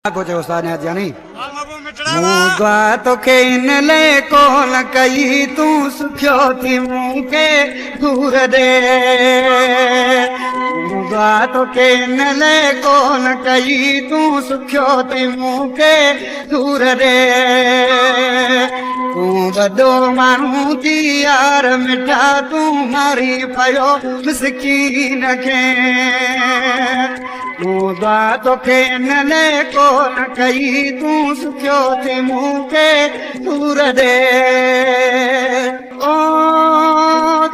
कुछ उस्ताद ने जानी मुद्दा तो के इनले कोन कई तू सुखियो थी मुके दूर दे मुद्दा तो के इनले कोन कई तू सुखियो थी मुके दूर दे तू बदो मानू थी यार मिठा तू मारी पयो मिसकीन के मुद्दा तो के इनले कोन कई तू सुखियो थी मुके दूर दे ओ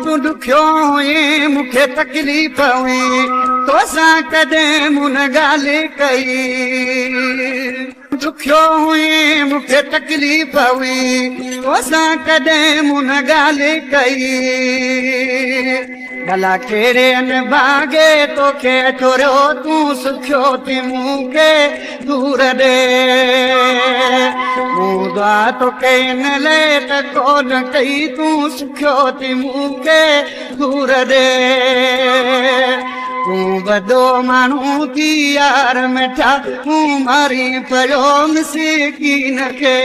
तू दुखियो हुई मुखे तकलीफ़ हुई तोसां कदे मुन गाली कई दुखियो हुई मुखे तकलीफ़ हुई तोसां कदे मुन गाली कई भला केड़े बागे तोखे छोरो तू सुखियो थी मुके दूर दे मुद्दा तो के इनले त कोन कई तू सुखियो थी मुके दूर दे तू बदो मानू थी यार मिठा तू मारी पयो मिसकीन के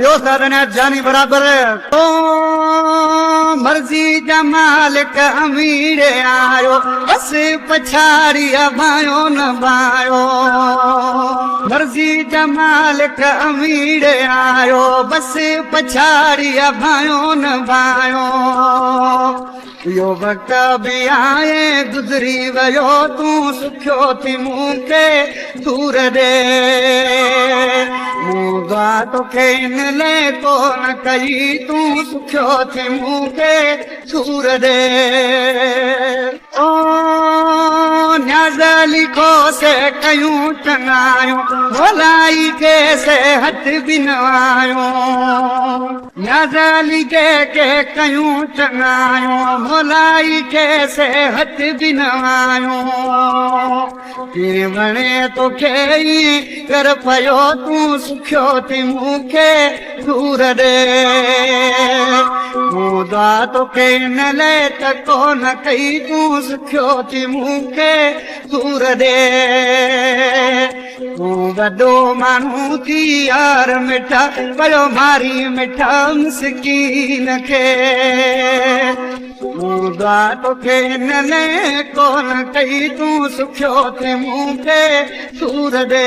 यो साधन जानी बराबर तो मर्जी जमाल का अमीर आयो बस पछाड़ी भायो न भायो मर्जी जमाल का अमीर आयो बस पछाड़ी भायो न भायो यो वक्त भी आए गुजरी वयो तू सुखियो थी मुके दूर दे मुद्दा तो के इनले कोन कई तू सुखियो थी मुके दूर दे ओ न्याज़ली को से कयूं चंगायो भलाई के से हथ बिनवायो न्याज़ली के कयूं चंगायो भलाई के से हथ बिनवायो कि बने तो के कर पयो तू सुखियो थी मुके दूर दे मुद्दा तो के इनले त कोन कई तू सुखियो थी मुके दूर दे तू वॾो माण्हू थी यार मिठा पयो मारी मिठा मिसकीन खे मुद्दा तो के इनले कोन कई तू सुखियो थी मुके दूर दे